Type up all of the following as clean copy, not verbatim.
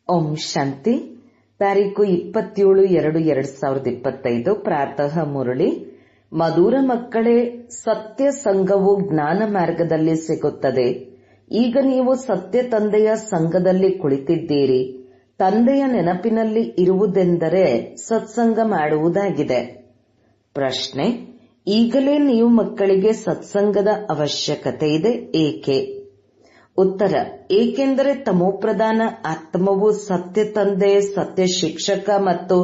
ಓಂ ಶಾಂತಿ. ತಾರೀಕು 27/2/2025 ಪ್ರಾತಃ ಮುರಳಿ. ಮಧುರ ಮಕ್ಕಳೇ, ಸತ್ಯ ಸಂಘವು ಜ್ಞಾನ ಮಾರ್ಗದಲ್ಲಿ ಸಿಗುತ್ತದೆ. ಈಗ ನೀವು ಸತ್ಯ ತಂದೆಯ ಸಂಘದಲ್ಲಿ ಕುಳಿತಿದ್ದೀರಿ. ತಂದೆಯ ನೆನಪಿನಲ್ಲಿ ಇರುವುದೆಂದರೆ ಸತ್ಸಂಗ ಮಾಡುವುದಾಗಿದೆ. ಪ್ರಶ್ನೆ: ಈಗಲೇ ನೀವು ಮಕ್ಕಳಿಗೆ ಸತ್ಸಂಗದ ಅವಶ್ಯಕತೆ ಇದೆ, ಏಕೆ? ಉತ್ತರ: ಏಕೆಂದರೆ ತಮೋಪ್ರಧಾನ ಆತ್ಮವು ಸತ್ಯ ತಂದೆ, ಸತ್ಯ ಶಿಕ್ಷಕ ಮತ್ತು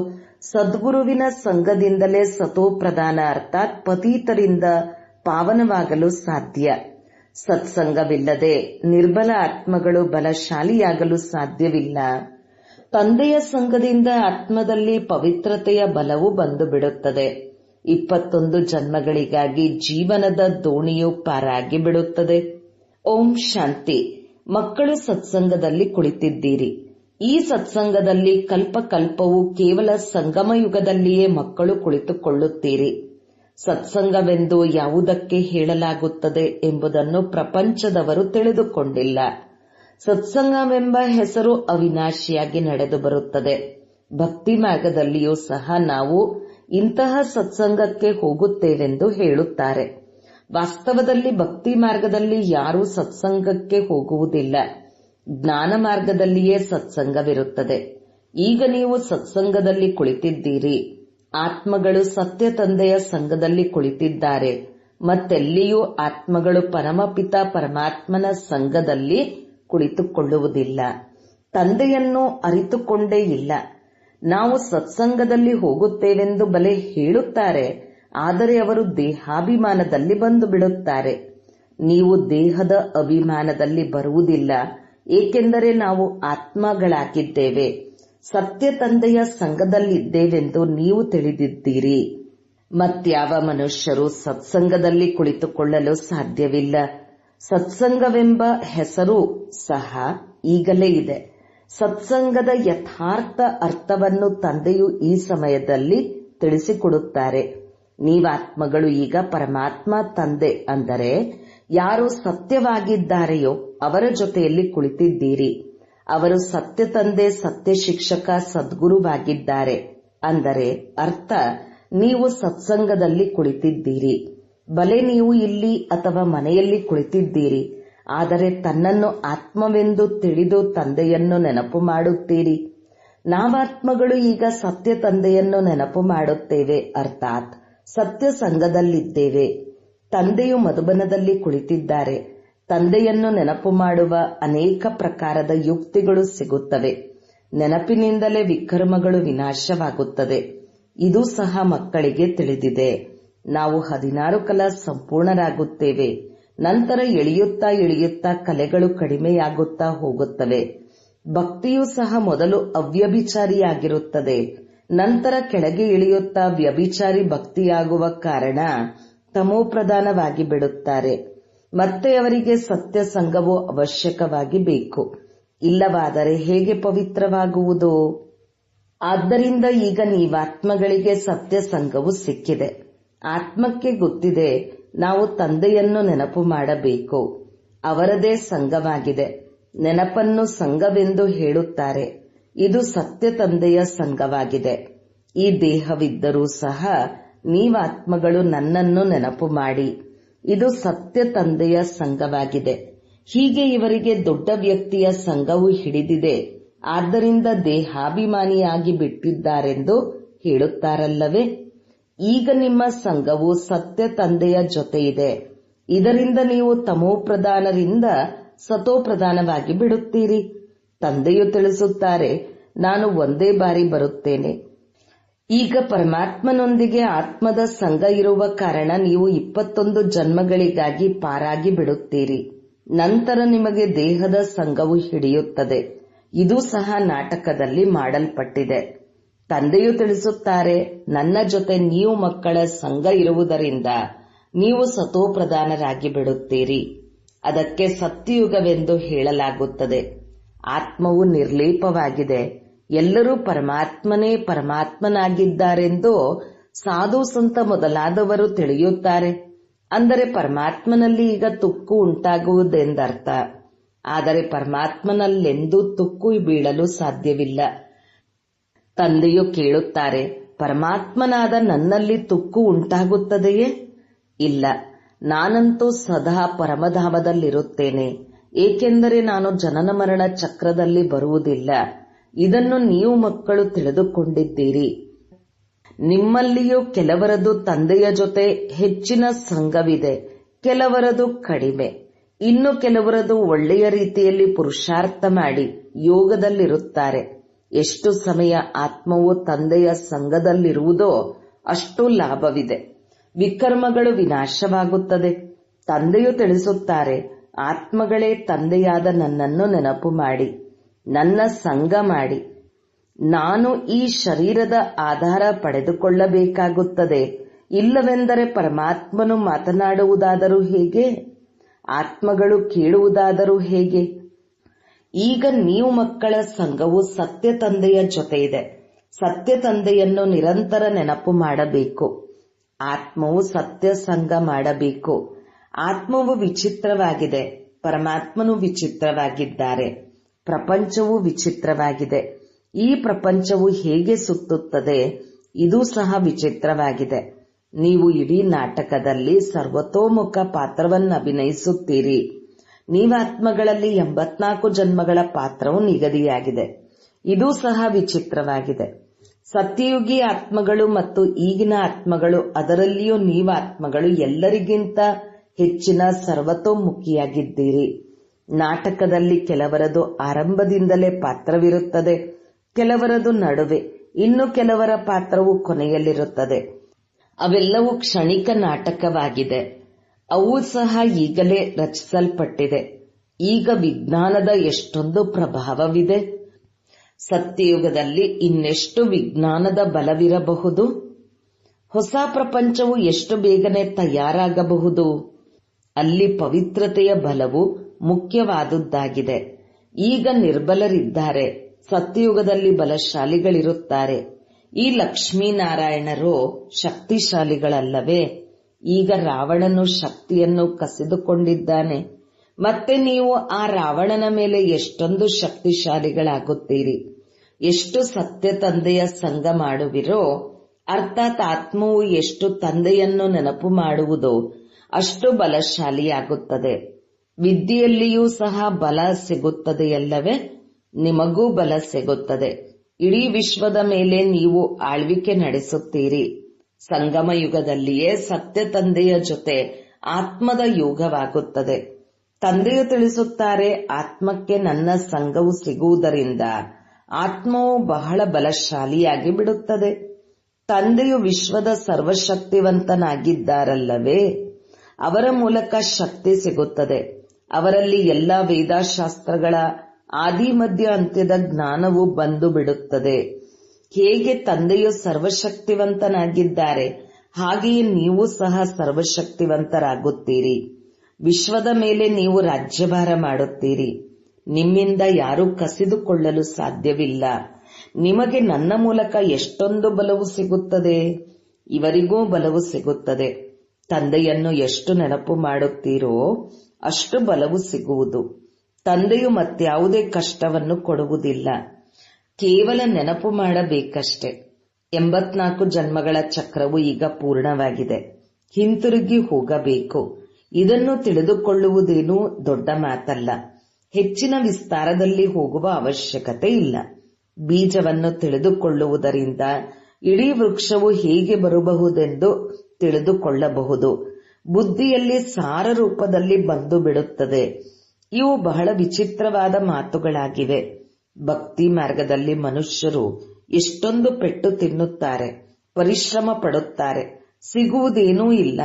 ಸದ್ಗುರುವಿನ ಸಂಘದಿಂದಲೇ ಸತೋಪ್ರಧಾನ ಅರ್ಥಾತ್ ಪತೀತರಿಂದ ಪಾವನವಾಗಲು ಸಾಧ್ಯ. ಸತ್ಸಂಗವಿಲ್ಲದೆ ನಿರ್ಬಲ ಆತ್ಮಗಳು ಬಲಶಾಲಿಯಾಗಲು ಸಾಧ್ಯವಿಲ್ಲ. ತಂದೆಯ ಸಂಘದಿಂದ ಆತ್ಮದಲ್ಲಿ ಪವಿತ್ರತೆಯ ಬಲವು ಬಂದು ಬಿಡುತ್ತದೆ. 21 ಜನ್ಮಗಳಿಗಾಗಿ ಜೀವನದ ದೋಣಿಯು ಪಾರಾಗಿ ಬಿಡುತ್ತದೆ. ಓಂ ಶಾಂತಿ. ಮಕ್ಕಳು ಸತ್ಸಂಗದಲ್ಲಿ ಕುಳಿತಿದ್ದೀರಿ. ಈ ಸತ್ಸಂಗದಲ್ಲಿ ಕಲ್ಪಕಲ್ಪವು ಕೇವಲ ಸಂಗಮ ಯುಗದಲ್ಲಿಯೇ ಮಕ್ಕಳು ಕುಳಿತುಕೊಳ್ಳುತ್ತೀರಿ. ಸತ್ಸಂಗವೆಂದು ಯಾವುದಕ್ಕೆ ಹೇಳಲಾಗುತ್ತದೆ ಎಂಬುದನ್ನು ಪ್ರಪಂಚದವರು ತಿಳಿದುಕೊಂಡಿಲ್ಲ. ಸತ್ಸಂಗವೆಂಬ ಹೆಸರು ಅವಿನಾಶಿಯಾಗಿ ನಡೆದು ಬರುತ್ತದೆ. ಭಕ್ತಿ ಮಾರ್ಗದಲ್ಲಿಯೂ ಸಹ ನಾವು ಇಂತಹ ಸತ್ಸಂಗಕ್ಕೆ ಹೋಗುತ್ತೇವೆಂದು ಹೇಳುತ್ತಾರೆ. ವಾಸ್ತವದಲ್ಲಿ ಭಕ್ತಿ ಮಾರ್ಗದಲ್ಲಿ ಯಾರೂ ಸತ್ಸಂಗಕ್ಕೆ ಹೋಗುವುದಿಲ್ಲ. ಜ್ಞಾನ ಮಾರ್ಗದಲ್ಲಿಯೇ ಸತ್ಸಂಗವಿರುತ್ತದೆ. ಈಗ ನೀವು ಸತ್ಸಂಗದಲ್ಲಿ ಕುಳಿತಿದ್ದೀರಿ. ಆತ್ಮಗಳು ಸತ್ಯ ತಂದೆಯ ಸಂಘದಲ್ಲಿ ಕುಳಿತಿದ್ದಾರೆ. ಮತ್ತೆಲ್ಲಿಯೂ ಆತ್ಮಗಳು ಪರಮಪಿತ ಪರಮಾತ್ಮನ ಸಂಘದಲ್ಲಿ ಕುಳಿತುಕೊಳ್ಳುವುದಿಲ್ಲ. ತಂದೆಯನ್ನು ಅರಿತುಕೊಂಡೇ ಇಲ್ಲ. ನಾವು ಸತ್ಸಂಗದಲ್ಲಿ ಹೋಗುತ್ತೇವೆಂದು ಬಲೆ ಹೇಳುತ್ತಾರೆ, ಆದರೆ ಅವರು ದೇಹಾಭಿಮಾನದಲ್ಲಿ ಬಂದು ಬಿಡುತ್ತಾರೆ. ನೀವು ದೇಹದ ಅಭಿಮಾನದಲ್ಲಿ ಬರುವುದಿಲ್ಲ, ಏಕೆಂದರೆ ನಾವು ಆತ್ಮಗಳಾಗಿದ್ದೇವೆ. ಸತ್ಯ ತಂದೆಯ ಸಂಘದಲ್ಲಿದ್ದೇವೆಂದು ನೀವು ತಿಳಿದಿದ್ದೀರಿ. ಮತ್ಯಾವ ಮನುಷ್ಯರು ಸತ್ಸಂಗದಲ್ಲಿ ಕುಳಿತುಕೊಳ್ಳಲು ಸಾಧ್ಯವಿಲ್ಲ. ಸತ್ಸಂಗವೆಂಬ ಹೆಸರು ಸಹ ಈಗಲೇ ಇದೆ. ಸತ್ಸಂಗದ ಯಥಾರ್ಥ ಅರ್ಥವನ್ನು ತಂದೆಯು ಈ ಸಮಯದಲ್ಲಿ ತಿಳಿಸಿಕೊಡುತ್ತಾರೆ. ನೀವಾತ್ಮಗಳು ಈಗ ಪರಮಾತ್ಮ ತಂದೆ ಅಂದರೆ ಯಾರು ಸತ್ಯವಾಗಿದ್ದಾರೆಯೋ ಅವರ ಜೊತೆಯಲ್ಲಿ ಕುಳಿತಿದ್ದೀರಿ. ಅವರು ಸತ್ಯ ತಂದೆ, ಸತ್ಯ ಶಿಕ್ಷಕ, ಸದ್ಗುರುವಾಗಿದ್ದಾರೆ. ಅಂದರೆ ಅರ್ಥ ನೀವು ಸತ್ಸಂಗದಲ್ಲಿ ಕುಳಿತಿದ್ದೀರಿ. ಬಲೆ ನೀವು ಇಲ್ಲಿ ಅಥವಾ ಮನೆಯಲ್ಲಿ ಕುಳಿತಿದ್ದೀರಿ, ಆದರೆ ತನ್ನನ್ನು ಆತ್ಮವೆಂದು ತಿಳಿದು ತಂದೆಯನ್ನು ನೆನಪು ಮಾಡುತ್ತೀರಿ. ನಾವಾತ್ಮಗಳು ಈಗ ಸತ್ಯ ತಂದೆಯನ್ನು ನೆನಪು ಮಾಡುತ್ತೇವೆ, ಅರ್ಥಾತ್ ಸತ್ಯ ಸಂಘದಲ್ಲಿದ್ದೇವೆ. ತಂದೆಯು ಮಧುಬನದಲ್ಲಿ ಕುಳಿತಿದ್ದಾರೆ. ತಂದೆಯನ್ನು ನೆನಪು ಮಾಡುವ ಅನೇಕ ಪ್ರಕಾರದ ಯುಕ್ತಿಗಳು ಸಿಗುತ್ತವೆ. ನೆನಪಿನಿಂದಲೇ ವಿಕರ್ಮಗಳು ವಿನಾಶವಾಗುತ್ತದೆ. ಇದು ಸಹ ಮಕ್ಕಳಿಗೆ ತಿಳಿದಿದೆ. ನಾವು 16 ಕಲಾ ಸಂಪೂರ್ಣರಾಗುತ್ತೇವೆ. ನಂತರ ಇಳಿಯುತ್ತಾ ಇಳಿಯುತ್ತಾ ಕಲೆಗಳು ಕಡಿಮೆಯಾಗುತ್ತಾ ಹೋಗುತ್ತವೆ. ಭಕ್ತಿಯೂ ಸಹ ಮೊದಲು ಅವ್ಯಭಿಚಾರಿಯಾಗಿರುತ್ತದೆ. ನಂತರ ಕೆಳಗೆ ಇಳಿಯುತ್ತಾ ವ್ಯಭಿಚಾರಿ ಭಕ್ತಿಯಾಗುವ ಕಾರಣ ತಮೋಪ್ರಧಾನವಾಗಿ ಬಿಡುತ್ತಾರೆ. ಮತ್ತೆ ಅವರಿಗೆ ಸತ್ಯ ಸಂಘವು ಅವಶ್ಯಕವಾಗಿ ಬೇಕು. ಇಲ್ಲವಾದರೆ ಹೇಗೆ ಪವಿತ್ರವಾಗುವುದು? ಆದ್ದರಿಂದ ಈಗ ನೀವಾತ್ಮಗಳಿಗೆ ಸತ್ಯ ಸಂಘವು ಸಿಕ್ಕಿದೆ. ಆತ್ಮಕ್ಕೆ ಗೊತ್ತಿದೆ ನಾವು ತಂದೆಯನ್ನು ನೆನಪು ಮಾಡಬೇಕು. ಅವರದೇ ಸಂಘವಾಗಿದೆ. ನೆನಪನ್ನು ಸಂಘವೆಂದು ಹೇಳುತ್ತಾರೆ. ಇದು ಸತ್ಯ ತಂದೆಯ ಸಂಘವಾಗಿದೆ. ಈ ದೇಹವಿದ್ದರೂ ಸಹ ನೀವಾತ್ಮಗಳು ನನ್ನನ್ನು ನೆನಪು ಮಾಡಿ. ಇದು ಸತ್ಯ ತಂದೆಯ ಸಂಘವಾಗಿದೆ. ಹೀಗೆ ಇವರಿಗೆ ದೊಡ್ಡ ವ್ಯಕ್ತಿಯ ಸಂಘವು ಹಿಡಿದಿದೆ. ಆದ್ದರಿಂದ ದೇಹಾಭಿಮಾನಿಯಾಗಿ ಬಿಟ್ಟಿದ್ದಾರೆಂದು ಹೇಳುತ್ತಾರಲ್ಲವೇ? ಈಗ ನಿಮ್ಮ ಸಂಘವು ಸತ್ಯ ತಂದೆಯ ಜೊತೆ ಇದೆ. ಇದರಿಂದ ನೀವು ತಮೋಪ್ರಧಾನರಿಂದ ಸತೋಪ್ರಧಾನವಾಗಿ ಬಿಡುತ್ತೀರಿ. ತಂದೆಯು ತಿಳಿಸುತ್ತಾರೆ, ನಾನು ಒಂದೇ ಬಾರಿ ಬರುತ್ತೇನೆ. ಈಗ ಪರಮಾತ್ಮನೊಂದಿಗೆ ಆತ್ಮದ ಸಂಘ ಇರುವ ಕಾರಣ ನೀವು 21 ಜನ್ಮಗಳಿಗಾಗಿ ಪಾರಾಗಿ ಬಿಡುತ್ತೀರಿ. ನಂತರ ನಿಮಗೆ ದೇಹದ ಸಂಘವು ಹಿಡಿಯುತ್ತದೆ. ಇದು ಸಹ ನಾಟಕದಲ್ಲಿ ಮಾಡಲ್ಪಟ್ಟಿದೆ. ತಂದೆಯು ತಿಳಿಸುತ್ತಾರೆ, ನನ್ನ ಜೊತೆ ನೀವು ಮಕ್ಕಳ ಸಂಘ ಇರುವುದರಿಂದ ನೀವು ಸತೋಪ್ರಧಾನರಾಗಿ ಬಿಡುತ್ತೀರಿ. ಅದಕ್ಕೆ ಸತ್ಯಯುಗವೆಂದು ಹೇಳಲಾಗುತ್ತದೆ. ಆತ್ಮವು ನಿರ್ಲೇಪವಾಗಿದೆ. ಎಲ್ಲರೂ ಪರಮಾತ್ಮನೇ ಪರಮಾತ್ಮನಾಗಿದ್ದಾರೆಂದು ಸಾಧು ಸಂತ ಮೊದಲಾದವರು ತಿಳಿಯುತ್ತಾರೆ. ಅಂದರೆ ಪರಮಾತ್ಮನಲ್ಲಿ ಈಗ ತುಕ್ಕು ಉಂಟಾಗುವುದೆಂದರ್ಥ. ಆದರೆ ಪರಮಾತ್ಮನಲ್ಲೆಂದೂ ತುಕ್ಕು ಬೀಳಲು ಸಾಧ್ಯವಿಲ್ಲ. ತಂದೆಯು ಕೇಳುತ್ತಾರೆ, ಪರಮಾತ್ಮನಾದ ನನ್ನಲ್ಲಿ ತುಕ್ಕು ಉಂಟಾಗುತ್ತದೆಯೇ? ಇಲ್ಲ, ನಾನಂತೂ ಸದಾ ಪರಮಧಾಮದಲ್ಲಿರುತ್ತೇನೆ, ಏಕೆಂದರೆ ನಾನು ಜನನ ಮರಣ ಚಕ್ರದಲ್ಲಿ ಬರುವುದಿಲ್ಲ. ಇದನ್ನು ನೀವು ಮಕ್ಕಳು ತಿಳಿದುಕೊಂಡಿದ್ದೀರಿ. ನಿಮ್ಮಲ್ಲಿಯೂ ಕೆಲವರದು ತಂದೆಯ ಜೊತೆ ಹೆಚ್ಚಿನ ಸಂಘವಿದೆ, ಕೆಲವರದು ಕಡಿಮೆ. ಇನ್ನು ಕೆಲವರದು ಒಳ್ಳೆಯ ರೀತಿಯಲ್ಲಿ ಪುರುಷಾರ್ಥ ಮಾಡಿ ಯೋಗದಲ್ಲಿರುತ್ತಾರೆ. ಎಷ್ಟು ಸಮಯ ಆತ್ಮವು ತಂದೆಯ ಸಂಘದಲ್ಲಿರುವುದೋ ಅಷ್ಟು ಲಾಭವಿದೆ. ವಿಕರ್ಮಗಳು ವಿನಾಶವಾಗುತ್ತದೆ. ತಂದೆಯು ತಿಳಿಸುತ್ತಾರೆ, ಆತ್ಮಗಳೇ ತಂದೆಯಾದ ನನ್ನನ್ನು ನೆನಪು ಮಾಡಿ, ನನ್ನ ಸಂಘ ಮಾಡಿ. ನಾನು ಈ ಶರೀರದ ಆಧಾರ ಪಡೆದುಕೊಳ್ಳಬೇಕಾಗುತ್ತದೆ. ಇಲ್ಲವೆಂದರೆ ಪರಮಾತ್ಮನು ಮಾತನಾಡುವುದಾದರೂ ಹೇಗೆ? ಆತ್ಮಗಳು ಕೇಳುವುದಾದರೂ ಹೇಗೆ? ಈಗ ನೀವು ಮಕ್ಕಳ ಸಂಘವು ಸತ್ಯ ತಂದೆಯ ಜೊತೆ ಇದೆ. ಸತ್ಯ ತಂದೆಯನ್ನು ನಿರಂತರ ನೆನಪು ಮಾಡಬೇಕು. ಆತ್ಮವು ಸತ್ಯ ಸಂಘ ಮಾಡಬೇಕು. ಆತ್ಮವು ವಿಚಿತ್ರವಾಗಿದೆ, ಪರಮಾತ್ಮನು ವಿಚಿತ್ರವಾಗಿದ್ದಾರೆ. ಪ್ರಪಂಚವು ವಿಚಿತ್ರವಾಗಿದೆ. ಈ ಪ್ರಪಂಚವು ಹೇಗೆ ಸುತ್ತುತ್ತದೆ, ಇದು ಸಹ ವಿಚಿತ್ರವಾಗಿದೆ. ನೀವು ಇಡೀ ನಾಟಕದಲ್ಲಿ ಸರ್ವತೋಮುಖ ಪಾತ್ರವನ್ನು ಅಭಿನಯಿಸುತ್ತೀರಿ. ನೀವಾತ್ಮಗಳಲ್ಲಿ 84 ಜನ್ಮಗಳ ಪಾತ್ರವು ನಿಗದಿಯಾಗಿದೆ. ಇದು ಸಹ ವಿಚಿತ್ರವಾಗಿದೆ. ಸತ್ಯಯುಗಿ ಆತ್ಮಗಳು ಮತ್ತು ಈಗಿನ ಆತ್ಮಗಳು, ಅದರಲ್ಲಿಯೂ ನೀವಾತ್ಮಗಳು ಎಲ್ಲರಿಗಿಂತ ಹೆಚ್ಚಿನ ಸರ್ವತೋಮುಖಿಯಾಗಿದ್ದೀರಿ. ನಾಟಕದಲ್ಲಿ ಕೆಲವರದು ಆರಂಭದಿಂದಲೇ ಪಾತ್ರವಿರುತ್ತದೆ, ಕೆಲವರದು ನಡುವೆ, ಇನ್ನು ಕೆಲವರ ಪಾತ್ರವು ಕೊನೆಯಲ್ಲಿರುತ್ತದೆ. ಅವೆಲ್ಲವೂ ಕ್ಷಣಿಕ ನಾಟಕವಾಗಿದೆ. ಅವು ಸಹ ಈಗಲೇ ರಚಿಸಲ್ಪಟ್ಟಿದೆ. ಈಗ ವಿಜ್ಞಾನದ ಎಷ್ಟೊಂದು ಪ್ರಭಾವವಿದೆ. ಸತ್ಯಯುಗದಲ್ಲಿ ಇನ್ನೆಷ್ಟು ವಿಜ್ಞಾನದ ಬಲವಿರಬಹುದು? ಹೊಸ ಪ್ರಪಂಚವು ಎಷ್ಟು ಬೇಗನೆ ತಯಾರಾಗಬಹುದು? ಅಲ್ಲಿ ಪವಿತ್ರತೆಯ ಬಲವು ಮುಖ್ಯವಾದುದಾಗಿದೆ. ಈಗ ನಿರ್ಬಲರಿದ್ದಾರೆ, ಸತ್ಯಯುಗದಲ್ಲಿ ಬಲಶಾಲಿಗಳಿರುತ್ತಾರೆ. ಈ ಲಕ್ಷ್ಮೀನಾರಾಯಣರು ಶಕ್ತಿಶಾಲಿಗಳಲ್ಲವೇ? ಈಗ ರಾವಣನು ಶಕ್ತಿಯನ್ನು ಕಸಿದುಕೊಂಡಿದ್ದಾನೆ. ಮತ್ತೆ ನೀವು ಆ ರಾವಣನ ಮೇಲೆ ಎಷ್ಟೊಂದು ಶಕ್ತಿಶಾಲಿಗಳಾಗುತ್ತೀರಿ. ಎಷ್ಟು ಸತ್ಯ ತಂದೆಯ ಸಂಘ ಮಾಡುವಿರೋ, ಅರ್ಥಾತ್ ಆತ್ಮವು ಎಷ್ಟು ತಂದೆಯನ್ನು ನೆನಪು ಮಾಡುವುದೋ ಅಷ್ಟು ಬಲಶಾಲಿಯಾಗುತ್ತದೆ. ವಿದ್ಯೆಯಲ್ಲಿಯೂ ಸಹ ಬಲ ಸಿಗುತ್ತದೆಯಲ್ಲವೇ? ನಿಮಗೂ ಬಲ ಸಿಗುತ್ತದೆ. ಇಡೀ ವಿಶ್ವದ ಮೇಲೆ ನೀವು ಆಳ್ವಿಕೆ ನಡೆಸುತ್ತೀರಿ. ಸಂಗಮ ಯುಗದಲ್ಲಿಯೇ ಸತ್ಯ ತಂದೆಯ ಜೊತೆ ಆತ್ಮದ ಯೋಗವಾಗುತ್ತದೆ. ತಂದೆಯು ತಿಳಿಸುತ್ತಾರೆ, ಆತ್ಮಕ್ಕೆ ನನ್ನ ಸಂಘವು ಸಿಗುವುದರಿಂದ ಆತ್ಮವು ಬಹಳ ಬಲಶಾಲಿಯಾಗಿ ಬಿಡುತ್ತದೆ. ತಂದೆಯು ವಿಶ್ವದ ಸರ್ವಶಕ್ತಿವಂತನಾಗಿದ್ದಾರಲ್ಲವೇ? ಅವರ ಮೂಲಕ ಶಕ್ತಿ ಸಿಗುತ್ತದೆ. ಅವರಲ್ಲಿ ಎಲ್ಲ ವೇದಶಾಸ್ತ್ರಗಳ ಆದಿ ಮಧ್ಯ ಅಂತ್ಯದ ಜ್ಞಾನವು ಬಂದು ಬಿಡುತ್ತದೆ. ಹೇಗೆ ತಂದೆಯು ಸರ್ವಶಕ್ತಿವಂತನಾಗಿದ್ದಾರೆ, ಹಾಗೆಯೇ ನೀವು ಸಹ ಸರ್ವಶಕ್ತಿವಂತರಾಗುತ್ತೀರಿ. ವಿಶ್ವದ ಮೇಲೆ ನೀವು ರಾಜ್ಯಭಾರ ಮಾಡುತ್ತೀರಿ. ನಿಮ್ಮಿಂದ ಯಾರೂ ಕಸಿದುಕೊಳ್ಳಲು ಸಾಧ್ಯವಿಲ್ಲ. ನಿಮಗೆ ನನ್ನ ಮೂಲಕ ಎಷ್ಟೊಂದು ಬಲವು ಸಿಗುತ್ತದೆ. ಇವರಿಗೂ ಬಲವು ಸಿಗುತ್ತದೆ. ತಂದೆಯನ್ನು ಎಷ್ಟು ನೆನಪು ಮಾಡುತ್ತೀರೋ ಅಷ್ಟು ಬಲವು ಸಿಗುವುದು. ತಂದೆಯು ಮತ್ಯಾವುದೇ ಕಷ್ಟವನ್ನು ಕೊಡುವುದಿಲ್ಲ. ಕೇವಲ ನೆನಪು ಮಾಡಬೇಕಷ್ಟೆ. 84 ಜನ್ಮಗಳ ಚಕ್ರವು ಈಗ ಪೂರ್ಣವಾಗಿದೆ. ಹಿಂತಿರುಗಿ ಹೋಗಬೇಕು. ಇದನ್ನು ತಿಳಿದುಕೊಳ್ಳುವುದೇನೂ ದೊಡ್ಡ ಮಾತಲ್ಲ. ಹೆಚ್ಚಿನ ವಿಸ್ತಾರದಲ್ಲಿ ಹೋಗುವ ಅವಶ್ಯಕತೆ ಇಲ್ಲ. ಬೀಜವನ್ನು ತಿಳಿದುಕೊಳ್ಳುವುದರಿಂದ ಇಡೀ ವೃಕ್ಷವು ಹೇಗೆ ಬರಬಹುದೆಂದು ತಿಳಿದುಕೊಳ್ಳಬಹುದು. ಬುದ್ಧಿಯಲ್ಲಿ ಸಾರ ರೂಪದಲ್ಲಿ ಬಂದು ಬಿಡುತ್ತದೆ. ಇವು ಬಹಳ ವಿಚಿತ್ರವಾದ ಮಾತುಗಳಾಗಿವೆ. ಭಕ್ತಿ ಮಾರ್ಗದಲ್ಲಿ ಮನುಷ್ಯರು ಎಷ್ಟೊಂದು ಪೆಟ್ಟು ತಿನ್ನುತ್ತಾರೆ, ಪರಿಶ್ರಮ ಪಡುತ್ತಾರೆ, ಸಿಗುವುದೇನೂ ಇಲ್ಲ.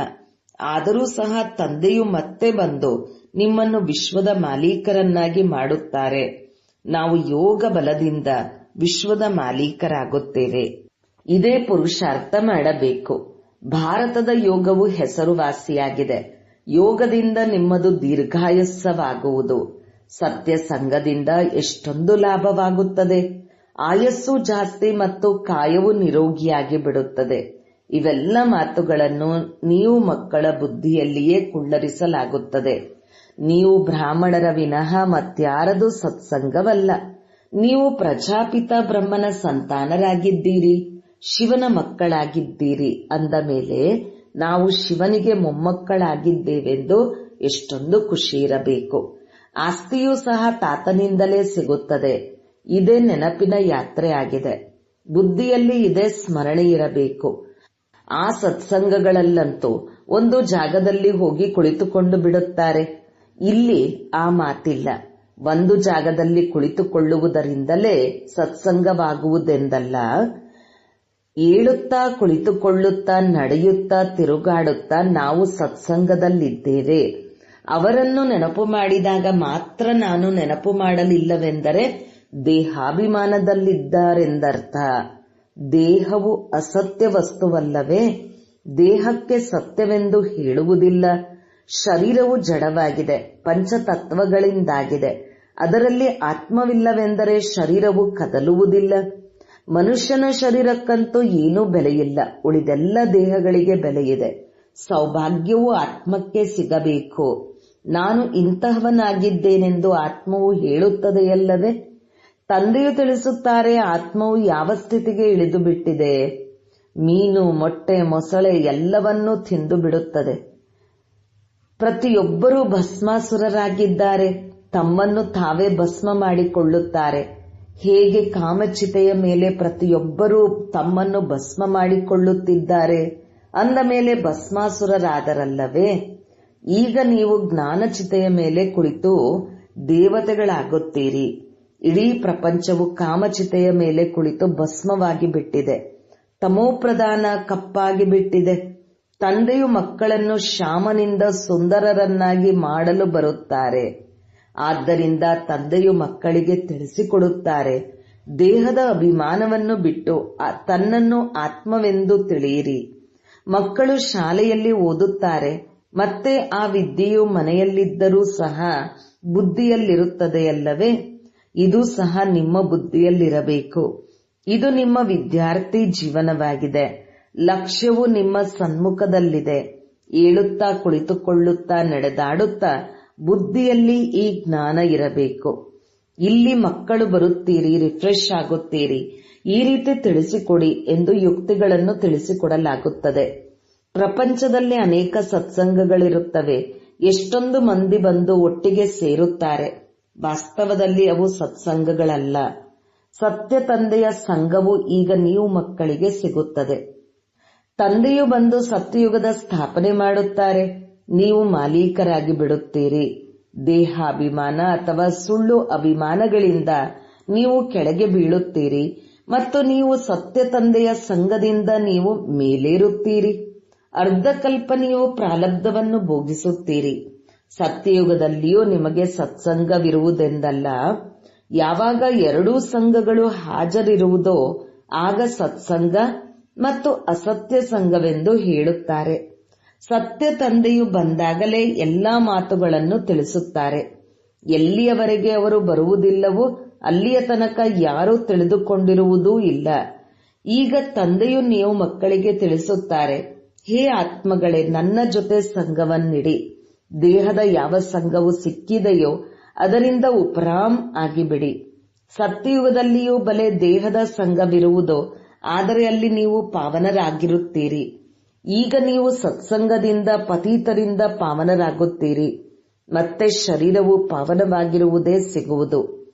ಆದರೂ ಸಹ ತಂದೆಯು ಮತ್ತೆ ಬಂದು ನಿಮ್ಮನ್ನು ವಿಶ್ವದ ಮಾಲೀಕರನ್ನಾಗಿ ಮಾಡುತ್ತಾರೆ. ನಾವು ಯೋಗ ಬಲದಿಂದ ವಿಶ್ವದ ಮಾಲೀಕರಾಗುತ್ತೇವೆ. ಇದೇ ಪುರುಷಾರ್ಥ ಮಾಡಬೇಕು. ಭಾರತದ ಯೋಗವು ಹೆಸರುವಾಸಿಯಾಗಿದೆ. ಯೋಗದಿಂದ ನಿಮ್ಮದು ದೀರ್ಘಾಯಸ್ಸವಾಗುವುದು. ಸತ್ಯ ಸಂಘದಿಂದ ಎಷ್ಟೊಂದು ಲಾಭವಾಗುತ್ತದೆ. ಆಯಸ್ಸು ಜಾಸ್ತಿ ಮತ್ತು ಕಾಯವು ನಿರೋಗಿಯಾಗಿ ಬಿಡುತ್ತದೆ. ಇವೆಲ್ಲ ಮಾತುಗಳನ್ನು ನೀವು ಮಕ್ಕಳ ಬುದ್ಧಿಯಲ್ಲಿಯೇ ಕುಳ್ಳರಿಸಲಾಗುತ್ತದೆ. ನೀವು ಬ್ರಾಹ್ಮಣರ ವಿನಃ ಮತ್ಯಾರದು ಸತ್ಸಂಗವಲ್ಲ. ನೀವು ಪ್ರಜಾಪಿತ ಬ್ರಹ್ಮನ ಸಂತಾನರಾಗಿದ್ದೀರಿ, ಶಿವನ ಮಕ್ಕಳಾಗಿದ್ದೀರಿ ಅಂದ ಮೇಲೆ ನಾವು ಶಿವನಿಗೆ ಮೊಮ್ಮಕ್ಕಳಾಗಿದ್ದೇವೆಂದು ಎಷ್ಟೊಂದು ಖುಷಿ ಇರಬೇಕು. ಆಸ್ತಿಯೂ ಸಹ ತಾತನಿಂದಲೇ ಸಿಗುತ್ತದೆ. ಇದೇ ನೆನಪಿನ ಯಾತ್ರೆ ಆಗಿದೆ. ಬುದ್ಧಿಯಲ್ಲಿ ಇದೇ ಸ್ಮರಣೆ ಇರಬೇಕು. ಆ ಸತ್ಸಂಗಗಳಲ್ಲಂತೂ ಒಂದು ಜಾಗದಲ್ಲಿ ಹೋಗಿ ಕುಳಿತುಕೊಂಡು ಬಿಡುತ್ತಾರೆ. ಇಲ್ಲಿ ಆ ಮಾತಿಲ್ಲ. ಒಂದು ಜಾಗದಲ್ಲಿ ಕುಳಿತುಕೊಳ್ಳುವುದರಿಂದಲೇ ಸತ್ಸಂಗವಾಗುವುದೆಂದಲ್ಲ. ಏಳುತ್ತಾ ಕುಳಿತುಕೊಳ್ಳುತ್ತಾ ನಡೆಯುತ್ತಾ ತಿರುಗಾಡುತ್ತಾ ನಾವು ಸತ್ಸಂಗದಲ್ಲಿದ್ದೇವೆ. ಅವರನ್ನು ನೆನಪು ಮಾಡಿದಾಗ ಮಾತ್ರ ನಾನು ನೆನಪು ಮಾಡಲಿಲ್ಲವೆಂದರೆ ದೇಹಾಭಿಮಾನದಲ್ಲಿದ್ದಾರೆಂದರ್ಥ. ದೇಹವು ಅಸತ್ಯ ವಸ್ತುವಲ್ಲವೇ? ದೇಹಕ್ಕೆ ಸತ್ಯವೆಂದು ಹೇಳುವುದಿಲ್ಲ. ಶರೀರವು ಜಡವಾಗಿದೆ, ಪಂಚತತ್ವಗಳಿಂದಾಗಿದೆ. ಅದರಲ್ಲಿ ಆತ್ಮವಿಲ್ಲವೆಂದರೆ ಶರೀರವು ಕದಲುವುದಿಲ್ಲ. ಮನುಷ್ಯನ ಶರೀರಕ್ಕಂತೂ ಏನೂ ಬೆಲೆಯಿಲ್ಲ. ಉಳಿದೆಲ್ಲ ದೇಹಗಳಿಗೆ ಬೆಲೆಯಿದೆ. ಸೌಭಾಗ್ಯವು ಆತ್ಮಕ್ಕೆ ಸಿಗಬೇಕು. ನಾನು ಇಂತಹವನಾಗಿದ್ದೇನೆಂದು ಆತ್ಮವು ಹೇಳುತ್ತದೆಯಲ್ಲವೇ? ತಂದೆಯು ತಿಳಿಸುತ್ತಾರೆ, ಆತ್ಮವು ಯಾವ ಸ್ಥಿತಿಗೆ ಇಳಿದು ಬಿಟ್ಟಿದೆ. ಮೀನು, ಮೊಟ್ಟೆ, ಮೊಸಳೆ ಎಲ್ಲವನ್ನೂ ತಿಂದು ಬಿಡುತ್ತದೆ. ಪ್ರತಿಯೊಬ್ಬರೂ ಭಸ್ಮಾಸುರರಾಗಿದ್ದಾರೆ. ತಮ್ಮನ್ನು ತಾವೇ ಭಸ್ಮ ಮಾಡಿಕೊಳ್ಳುತ್ತಾರೆ. ಹೇಗೆ ಕಾಮಚಿತೆಯ ಮೇಲೆ ಪ್ರತಿಯೊಬ್ಬರೂ ತಮ್ಮನ್ನು ಭಸ್ಮ ಮಾಡಿಕೊಳ್ಳುತ್ತಿದ್ದಾರೆ ಅಂದ ಮೇಲೆ ಭಸ್ಮಾಸುರರಾದರಲ್ಲವೇ? ಈಗ ನೀವು ಜ್ಞಾನಚಿತೆಯ ಮೇಲೆ ಕುಳಿತು ದೇವತೆಗಳಾಗುತ್ತೀರಿ. ಇಡೀ ಪ್ರಪಂಚವು ಕಾಮಚಿತೆಯ ಮೇಲೆ ಕುಳಿತು ಭಸ್ಮವಾಗಿ ಬಿಟ್ಟಿದೆ. ತಮೋಪ್ರಧಾನ ಕಪ್ಪಾಗಿ ಬಿಟ್ಟಿದೆ. ತಂದೆಯು ಮಕ್ಕಳನ್ನು ಶ್ಯಾಮನಿಂದ ಸುಂದರರನ್ನಾಗಿ ಮಾಡಲು ಬರುತ್ತಾರೆ. ಆದ್ದರಿಂದ ತಂದೆಯು ಮಕ್ಕಳಿಗೆ ತಿಳಿಸಿಕೊಡುತ್ತಾರೆ, ದೇಹದ ಅಭಿಮಾನವನ್ನು ಬಿಟ್ಟು ತನ್ನನ್ನು ಆತ್ಮವೆಂದು ತಿಳಿಯಿರಿ. ಮಕ್ಕಳು ಶಾಲೆಯಲ್ಲಿ ಓದುತ್ತಾರೆ. ಮತ್ತೆ ಆ ವಿದ್ಯೆಯು ಮನೆಯಲ್ಲಿದ್ದರೂ ಸಹ ಬುದ್ಧಿಯಲ್ಲಿರುತ್ತದೆಯಲ್ಲವೇ? ಇದು ಸಹ ನಿಮ್ಮ ಬುದ್ಧಿಯಲ್ಲಿರಬೇಕು. ಇದು ನಿಮ್ಮ ವಿದ್ಯಾರ್ಥಿ ಜೀವನವಾಗಿದೆ. ಲಕ್ಷ್ಯವು ನಿಮ್ಮ ಸನ್ಮುಖದಲ್ಲಿದೆ. ಏಳುತ್ತಾ ಕುಳಿತುಕೊಳ್ಳುತ್ತಾ ನಡೆದಾಡುತ್ತಾ ಬುದ್ಧಿಯಲ್ಲಿ ಈ ಜ್ಞಾನ ಇರಬೇಕು. ಇಲ್ಲಿ ಮಕ್ಕಳು ಬರುತ್ತೀರಿ, ರಿಫ್ರೆಶ್ ಆಗುತ್ತೀರಿ, ಈ ರೀತಿ ತಿಳಿಸಿಕೊಡಿ ಎಂದು ಯುಕ್ತಿಗಳನ್ನು ತಿಳಿಸಿಕೊಡಲಾಗುತ್ತದೆ. ಪ್ರಪಂಚದಲ್ಲಿ ಅನೇಕ ಸತ್ಸಂಗಗಳಿರುತ್ತವೆ. ಎಷ್ಟೊಂದು ಮಂದಿ ಬಂದು ಒಟ್ಟಿಗೆ ಸೇರುತ್ತಾರೆ. ವಾಸ್ತವದಲ್ಲಿ ಅವು ಸತ್ಸಂಗಗಳಲ್ಲ. ಸತ್ಯ ತಂದೆಯ ಸಂಘವು ಈಗ ನೀವು ಮಕ್ಕಳಿಗೆ ಸಿಗುತ್ತದೆ. ತಂದೆಯು ಬಂದು ಸತ್ಯಯುಗದ ಸ್ಥಾಪನೆ ಮಾಡುತ್ತಾರೆ. ನೀವು ಮಾಲೀಕರಾಗಿ ಬಿಡುತ್ತೀರಿ. ದೇಹಾಭಿಮಾನ ಅಥವಾ ಸುಳ್ಳು ಅಭಿಮಾನಗಳಿಂದ ನೀವು ಕೆಳಗೆ ಬೀಳುತ್ತೀರಿ ಮತ್ತು ನೀವು ಸತ್ಯ ತಂದೆಯ ಸಂಘದಿಂದ ನೀವು ಮೇಲೇರುತ್ತೀರಿ. ಅರ್ಧಕಲ್ಪ ನೀವು ಪ್ರಾರಬ್ಧವನ್ನು ಭೋಗಿಸುತ್ತೀರಿ. ಸತ್ಯಯುಗದಲ್ಲಿಯೂ ನಿಮಗೆ ಸತ್ಸಂಗವಿರುವುದೆಂದಲ್ಲ. ಯಾವಾಗ ಎರಡೂ ಸಂಘಗಳು ಹಾಜರಿರುವುದೋ ಆಗ ಸತ್ಸಂಗ ಮತ್ತು ಅಸತ್ಯ ಸಂಘವೆಂದು ಹೇಳುತ್ತಾರೆ. ಸತ್ಯ ತಂದೆಯು ಬಂದಾಗಲೇ ಎಲ್ಲಾ ಮಾತುಗಳನ್ನು ತಿಳಿಸುತ್ತಾರೆ. ಎಲ್ಲಿಯವರೆಗೆ ಅವರು ಬರುವುದಿಲ್ಲವೋ ಅಲ್ಲಿಯ ತನಕ ಯಾರೂ ತಿಳಿದುಕೊಂಡಿರುವುದೂ ಇಲ್ಲ. ಈಗ ತಂದೆಯು ನೀವು ಮಕ್ಕಳಿಗೆ ತಿಳಿಸುತ್ತಾರೆ, ಹೇ ಆತ್ಮಗಳೇ, ನನ್ನ ಜೊತೆ ಸಂಘವನ್ನಿಡಿ. ದೇಹದ ಯಾವ ಸಂಘವು ಸಿಕ್ಕಿದೆಯೋ ಅದರಿಂದ ಉಪರಾಮ್ ಆಗಿಬಿಡಿ. ಸತ್ಯಯುಗದಲ್ಲಿಯೂ ಬಲೆ ದೇಹದ ಸಂಘವಿರುವುದೋ, ಆದರೆ ಅಲ್ಲಿ ನೀವು ಪಾವನರಾಗಿರುತ್ತೀರಿ. ಈಗ ನೀವು ಸತ್ಸಂಗದಿಂದ ಪತೀತರಿಂದ ಪಾವನರಾಗುತ್ತೀರಿ. ಮತ್ತೆ ಶರೀರವು ಪಾವನವಾಗಿರುವುದೇ ಸಿಗುವುದು.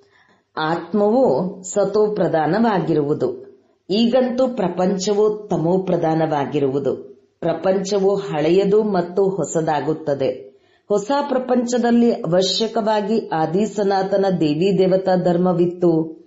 ಆತ್ಮವು ಸತೋಪ್ರಧಾನವಾಗಿರುವುದು. ಈಗಂತೂ ಪ್ರಪಂಚವು ತಮೋಪ್ರಧಾನವಾಗಿರುವುದು. ಪ್ರಪಂಚವು ಹಳೆಯದು ಮತ್ತು ಹೊಸದಾಗುತ್ತದೆ. ಹೊಸ ಪ್ರಪಂಚದಲ್ಲಿ ಅವಶ್ಯಕವಾಗಿ ಆದಿ ಸನಾತನ ದೇವಿ ದೇವತಾ ಧರ್ಮವಿತ್ತು.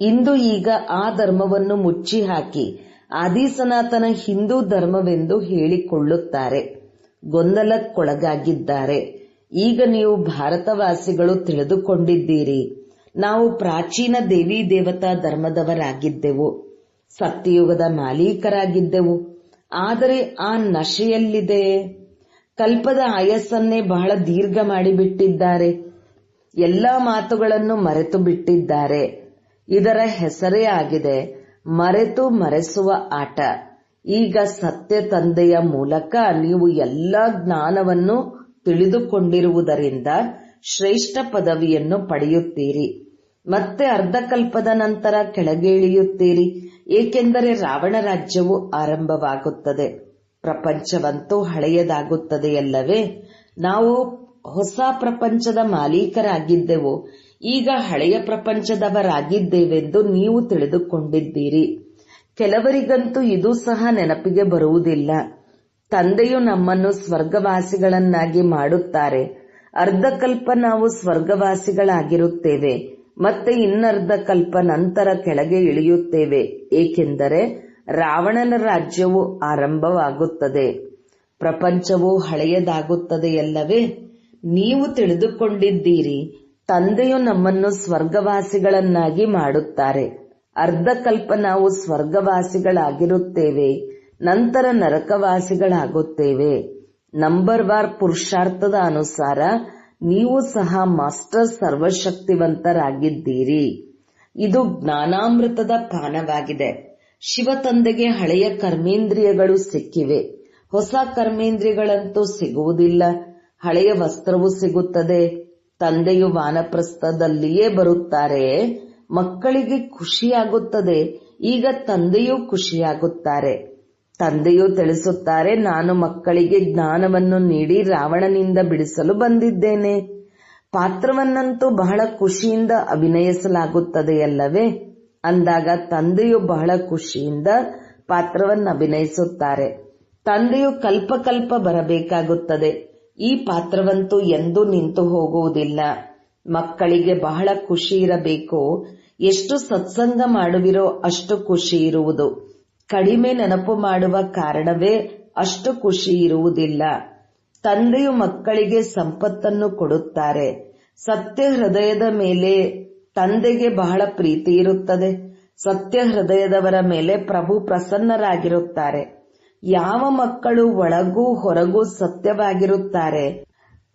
ಇಂದು ಈಗ ಆ ಧರ್ಮವನ್ನು ಮುಚ್ಚಿ ಹಾಕಿ ಆದಿ ಸನಾತನ ಹಿಂದೂ ಧರ್ಮವೆಂದು ಹೇಳಿಕೊಳ್ಳುತ್ತಾರೆ. ಗೊಂದಲಕ್ಕೊಳಗಾಗಿದ್ದಾರೆ. ಈಗ ನೀವು ಭಾರತವಾಸಿಗಳು ತಿಳಿದುಕೊಂಡಿದ್ದೀರಿ, ನಾವು ಪ್ರಾಚೀನ ದೇವಿ ದೇವತಾ ಧರ್ಮದವರಾಗಿದ್ದೆವು, ಸತ್ಯಯುಗದ ಮಾಲೀಕರಾಗಿದ್ದೆವು. ಆದರೆ ಆ ನಶೆಯಲ್ಲಿದೆ. ಕಲ್ಪದ ಆಯಸ್ಸನ್ನೇ ಬಹಳ ದೀರ್ಘ ಮಾಡಿಬಿಟ್ಟಿದ್ದಾರೆ. ಎಲ್ಲಾ ಮಾತುಗಳನ್ನು ಮರೆತು ಬಿಟ್ಟಿದ್ದಾರೆ. ಇದರ ಹೆಸರೇ ಆಗಿದೆ ಮರೆತು ಮರೆಸುವ ಆಟ. ಈಗ ಸತ್ಯ ತಂದೆಯ ಮೂಲಕ ನೀವು ಎಲ್ಲಾ ಜ್ಞಾನವನ್ನು ತಿಳಿದುಕೊಂಡಿರುವುದರಿಂದ ಶ್ರೇಷ್ಠ ಪದವಿಯನ್ನು ಪಡೆಯುತ್ತೀರಿ. ಮತ್ತೆ ಅರ್ಧಕಲ್ಪದ ನಂತರ ಕೆಳಗೆ ಇಳಿಯುತ್ತೀರಿ, ಏಕೆಂದರೆ ರಾವಣ ರಾಜ್ಯವು ಆರಂಭವಾಗುತ್ತದೆ. ಪ್ರಪಂಚವಂತೂ ಹಳೆಯದಾಗುತ್ತದೆಯಲ್ಲವೇ? ನಾವು ಹೊಸ ಪ್ರಪಂಚದ ಮಾಲೀಕರಾಗಿದ್ದೆವು, ಈಗ ಹಳೆಯ ಪ್ರಪಂಚದವರಾಗಿದ್ದೇವೆಂದು ನೀವು ತಿಳಿದುಕೊಂಡಿದ್ದೀರಿ. ಕೆಲವರಿಗಂತೂ ಇದು ಸಹ ನೆನಪಿಗೆ ಬರುವುದಿಲ್ಲ. ತಂದೆಯು ನಮ್ಮನ್ನು ಸ್ವರ್ಗವಾಸಿಗಳನ್ನಾಗಿ ಮಾಡುತ್ತಾರೆ. ಅರ್ಧಕಲ್ಪ ನಾವು ಸ್ವರ್ಗವಾಸಿಗಳಾಗಿರುತ್ತೇವೆ, ಮತ್ತೆ ಇನ್ನರ್ಧ ಕಲ್ಪ ನಂತರ ಕೆಳಗೆ ಇಳಿಯುತ್ತೇವೆ, ಏಕೆಂದರೆ ರಾವಣನ ರಾಜ್ಯವು ಆರಂಭವಾಗುತ್ತದೆ. ಪ್ರಪಂಚವು ಹಳೆಯದಾಗುತ್ತದೆಯಲ್ಲವೇ? ನೀವು ತಿಳಿದುಕೊಂಡಿದ್ದೀರಿ, ತಂದೆಯು ನಮ್ಮನ್ನು ಸ್ವರ್ಗವಾಸಿಗಳನ್ನಾಗಿ ಮಾಡುತ್ತಾರೆ. ಅರ್ಧಕಲ್ಪ ನಾವು ಸ್ವರ್ಗವಾಸಿಗಳಾಗಿರುತ್ತೇವೆ, ನಂತರ ನರಕವಾಸಿಗಳಾಗುತ್ತೇವೆ. ನಂಬರ್ವಾರ್ ಪುರುಷಾರ್ಥದ ಅನುಸಾರ ನೀವು ಸಹ ಮಾಸ್ಟರ್ ಸರ್ವಶಕ್ತಿವಂತರಾಗಿದ್ದೀರಿ. ಇದು ಜ್ಞಾನಾಮೃತದ ಪಾನವಾಗಿದೆ. ಶಿವ ತಂದೆಗೆ ಹಳೆಯ ಕರ್ಮೇಂದ್ರಿಯಗಳು ಸಿಕ್ಕಿವೆ, ಹೊಸ ಕರ್ಮೇಂದ್ರಿಯಗಳಂತೂ ಸಿಗುವುದಿಲ್ಲ. ಹಳೆಯ ವಸ್ತ್ರವು ಸಿಗುತ್ತದೆ. ತಂದೆಯು ವಾನಪ್ರಸ್ಥದಲ್ಲಿಯೇ ಬರುತ್ತಾರೆ. ಮಕ್ಕಳಿಗೆ ಖುಷಿಯಾಗುತ್ತದೆ. ಈಗ ತಂದೆಯೂ ಖುಷಿಯಾಗುತ್ತಾರೆ. ತಂದೆಯು ತಿಳಿಸುತ್ತಾರೆ, ನಾನು ಮಕ್ಕಳಿಗೆ ಜ್ಞಾನವನ್ನು ನೀಡಿ ರಾವಣನಿಂದ ಬಿಡಿಸಲು ಬಂದಿದ್ದೇನೆ. ಪಾತ್ರವನ್ನಂತೂ ಬಹಳ ಖುಷಿಯಿಂದ ಅಭಿನಯಿಸಲಾಗುತ್ತದೆಯಲ್ಲವೇ? ಅಂದಾಗ ತಂದೆಯು ಬಹಳ ಖುಷಿಯಿಂದ ಪಾತ್ರವನ್ನು ಅಭಿನಯಿಸುತ್ತಾರೆ. ತಂದೆಯು ಕಲ್ಪ ಕಲ್ಪ ಬರಬೇಕಾಗುತ್ತದೆ. ಈ ಪಾತ್ರವಂತೂ ಎಂದೂ ನಿಂತು ಹೋಗುವುದಿಲ್ಲ. ಮಕ್ಕಳಿಗೆ ಬಹಳ ಖುಷಿ ಇರಬೇಕು. ಎಷ್ಟು ಸತ್ಸಂಗ ಮಾಡುವಿರೋ ಅಷ್ಟು ಖುಷಿ ಇರುವುದು. ಕಡಿಮೆ ನೆನಪು ಮಾಡುವ ಕಾರಣವೇ ಅಷ್ಟು ಖುಷಿ ಇರುವುದಿಲ್ಲ. ತಂದೆಯು ಮಕ್ಕಳಿಗೆ ಸಂಪತ್ತನ್ನು ಕೊಡುತ್ತಾರೆ. ಸತ್ಯ ಹೃದಯದ ಮೇಲೆ ತಂದೆಗೆ ಬಹಳ ಪ್ರೀತಿ ಇರುತ್ತದೆ. ಸತ್ಯ ಹೃದಯದವರ ಮೇಲೆ ಪ್ರಭು ಪ್ರಸನ್ನರಾಗಿರುತ್ತಾರೆ. ಯಾವ ಮಕ್ಕಳು ಒಳಗೂ ಹೊರಗೂ ಸತ್ಯವಾಗಿರುತ್ತಾರೆ,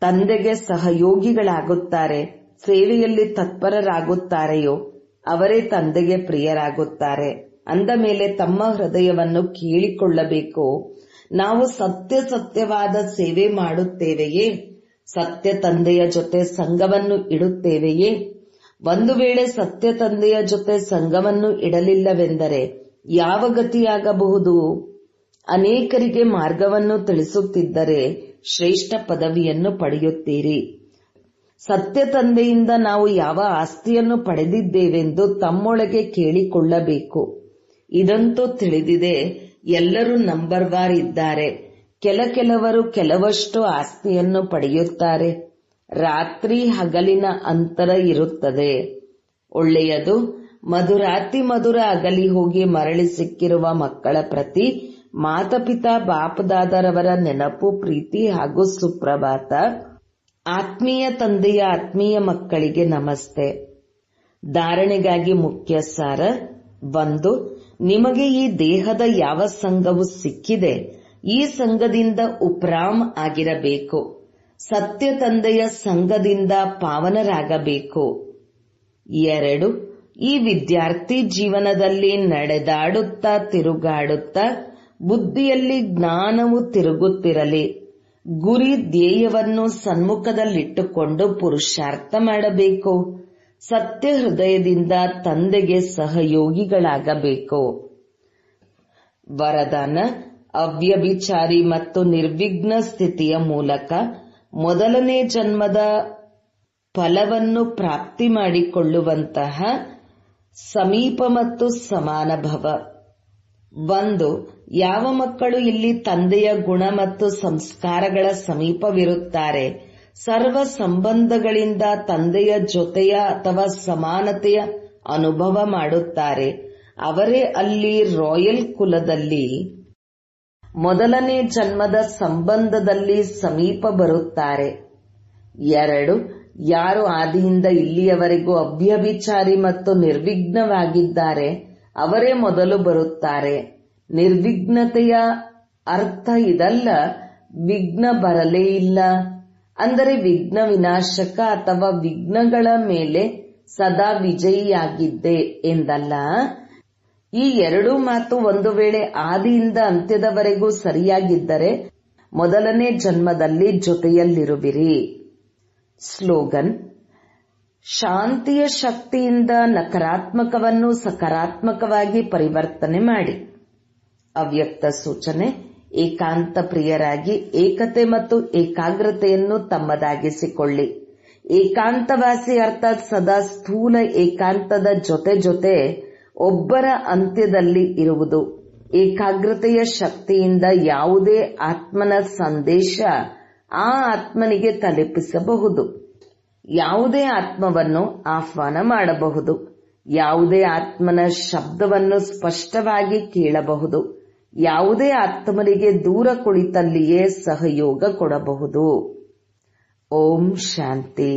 ತಂದೆಗೆ ಸಹಯೋಗಿಗಳಾಗುತ್ತಾರೆ, ಸೇವೆಯಲ್ಲಿ ತತ್ಪರರಾಗುತ್ತಾರೆಯೋ ಅವರೇ ತಂದೆಗೆ ಪ್ರಿಯರಾಗುತ್ತಾರೆ. ಅಂದ ಮೇಲೆ ತಮ್ಮ ಹೃದಯವನ್ನು ಕೇಳಿಕೊಳ್ಳಬೇಕು. ನಾವು ಸತ್ಯವಾದ ಸೇವೆ ಮಾಡುತ್ತೇವೆಯೇ? ಸತ್ಯ ತಂದೆಯ ಜೊತೆ ಸಂಘವನ್ನು ಇಡುತ್ತೇವೆಯೇ? ಒಂದು ವೇಳೆ ಸತ್ಯ ತಂದೆಯ ಜೊತೆ ಸಂಘವನ್ನು ಇಡಲಿಲ್ಲವೆಂದರೆ ಯಾವ ಗತಿಯಾಗಬಹುದು? ಅನೇಕರಿಗೆ ಮಾರ್ಗವನ್ನು ತಿಳಿಸುತ್ತಿದ್ದರೆ ಶ್ರೇಷ್ಠ ಪದವಿಯನ್ನು ಪಡೆಯುತ್ತೀರಿ. ಸತ್ಯ ತಂದೆಯಿಂದ ನಾವು ಯಾವ ಆಸ್ತಿಯನ್ನು ಪಡೆದಿದ್ದೇವೆಂದು ತಮ್ಮೊಳಗೆ ಕೇಳಿಕೊಳ್ಳಬೇಕು. ಇದಂತೂ ತಿಳಿದಿದೆ, ಎಲ್ಲರೂ ನಂಬರ್ವಾರ್ ಇದ್ದಾರೆ. ಕೆಲವರು ಕೆಲವಷ್ಟು ಆಸ್ತಿಯನ್ನು ಪಡೆಯುತ್ತಾರೆ. ರಾತ್ರಿ ಹಗಲಿನ ಅಂತರ ಇರುತ್ತದೆ. ಒಳ್ಳೆಯದು. ಮಧುರಾತಿ ಮಧುರ ಅಗಲಿ ಹೋಗಿ ಮರಳಿ ಸಿಕ್ಕಿರುವ ಮಕ್ಕಳ ಪ್ರತಿ ಮಾತಪಿತಾ ಬಾಪದಾದರವರ ನೆನಪು, ಪ್ರೀತಿ ಹಾಗೂ ಸುಪ್ರಭಾತ. ಆತ್ಮೀಯ ತಂದೆಯ ಆತ್ಮೀಯ ಮಕ್ಕಳಿಗೆ ನಮಸ್ತೆ. ಧಾರಣೆಗಾಗಿ ಮುಖ್ಯ ಸಾರ. 1. ನಿಮಗೆ ಈ ದೇಹದ ಯಾವ ಸಂಘವು ಸಿಕ್ಕಿದೆ, ಈ ಸಂಘದಿಂದ ಉಪ್ರಾಮ್ ಆಗಿರಬೇಕು. ಸತ್ಯ ತಂದೆಯ ಸಂಘದಿಂದ ಪಾವನರಾಗಬೇಕು. 2. ಈ ವಿದ್ಯಾರ್ಥಿ ಜೀವನದಲ್ಲಿ ನಡೆದಾಡುತ್ತಾ ತಿರುಗಾಡುತ್ತಾ ಬುದ್ಧಿಯಲ್ಲಿ ಜ್ಞಾನವು ತಿರುಗುತ್ತಿರಲಿ. ಗುರಿ ಧ್ಯೇಯವನ್ನು ಸನ್ಮುಖದಲ್ಲಿಟ್ಟುಕೊಂಡು ಪುರುಷಾರ್ಥ ಮಾಡಬೇಕು. ಸತ್ಯ ಹೃದಯದಿಂದ ತಂದೆಗೆ ಸಹಯೋಗಿಗಳಾಗಬೇಕು. ವರದಾನ: ಅವ್ಯಭಿಚಾರಿ ಮತ್ತು ನಿರ್ವಿಘ್ನ ಸ್ಥಿತಿಯ ಮೂಲಕ ಮೊದಲನೇ ಜನ್ಮದ ಫಲವನ್ನು ಪ್ರಾಪ್ತಿ ಮಾಡಿಕೊಳ್ಳುವಂತಹ ಸಮೀಪ ಮತ್ತು ಸಮಾನ ಭವ. 1. ಯಾವ ಮಕ್ಕಳು ಇಲ್ಲಿ ತಂದೆಯ ಗುಣ ಮತ್ತು ಸಂಸ್ಕಾರಗಳ ಸಮೀಪವಿರುತ್ತಾರೆ, ಸರ್ವ ಸಂಬಂಧಗಳಿಂದ ತಂದೆಯ ಜೊತೆಯ ಅಥವಾ ಸಮಾನತೆಯ ಅನುಭವ ಮಾಡುತ್ತಾರೆ, ಅವರೇ ಅಲ್ಲಿ ರಾಯಲ್ ಕುಲದಲ್ಲಿ ಮೊದಲನೇ ಜನ್ಮದ ಸಂಬಂಧದಲ್ಲಿ ಸಮೀಪ ಬರುತ್ತಾರೆ. 2. ಯಾರು ಆದಿಯಿಂದ ಇಲ್ಲಿಯವರೆಗೂ ಅವ್ಯಭಿಚಾರಿ ಮತ್ತು ನಿರ್ವಿಘ್ನವಾಗಿದ್ದಾರೆ, ಅವರೇ ಮೊದಲು ಬರುತ್ತಾರೆ. ನಿರ್ವಿಘ್ನತೆಯ ಅರ್ಥ ಇದಲ್ಲ ವಿಘ್ನ ಬರಲೇ ಇಲ್ಲ, ಅಂದರೆ ವಿಘ್ನ ವಿನಾಶಕ ಅಥವಾ ವಿಘ್ನಗಳ ಮೇಲೆ ಸದಾ ವಿಜಯಿಯಾಗಿದ್ದೆ ಎಂದಲ್ಲ. ಈ ಎರಡೂ ಮಾತು ಒಂದು ವೇಳೆ ಆದಿಯಿಂದ ಅಂತ್ಯದವರೆಗೂ ಸರಿಯಾಗಿದ್ದರೆ ಮೊದಲನೇ ಜನ್ಮದಲ್ಲಿ ಜೊತೆಯಲ್ಲಿರುವಿರಿ. ಸ್ಲೋಗನ್: ಶಾಂತಿಯ ಶಕ್ತಿಯಿಂದ ನಕಾರಾತ್ಮಕವನ್ನು ಸಕಾರಾತ್ಮಕವಾಗಿ ಪರಿವರ್ತನೆ ಮಾಡಿ. ಅವ್ಯಕ್ತ ಸೂಚನೆ: ಏಕಾಂತ ಪ್ರಿಯರಾಗಿ ಏಕತೆ ಮತ್ತು ಏಕಾಗ್ರತೆಯನ್ನು ತಮ್ಮದಾಗಿಸಿಕೊಳ್ಳಿ. ಏಕಾಂತವಾಸಿ ಅರ್ಥಾತ್ ಸದಾ ಸ್ಥೂಲ ಏಕಾಂತದ ಜೊತೆ ಒಬ್ಬರ ಅಂತ್ಯದಲ್ಲಿ ಇರುವುದು. ಏಕಾಗ್ರತೆಯ ಶಕ್ತಿಯಿಂದ ಯಾವುದೇ ಆತ್ಮನ ಸಂದೇಶ ಆ ಆತ್ಮನಿಗೆ ತಲುಪಿಸಬಹುದು. ಯಾವುದೇ ಆತ್ಮವನ್ನು ಆಹ್ವಾನ ಮಾಡಬಹುದು. ಯಾವುದೇ ಆತ್ಮನ ಶಬ್ದವನ್ನು ಸ್ಪಷ್ಟವಾಗಿ ಕೇಳಬಹುದು. ಯಾವುದೇ ಆತ್ಮರಿಗೆ ದೂರ ಕುಳಿತಲ್ಲಿಯೇ ಸಹಯೋಗ ಕೊಡಬಹುದು. ಓಂ ಶಾಂತಿ.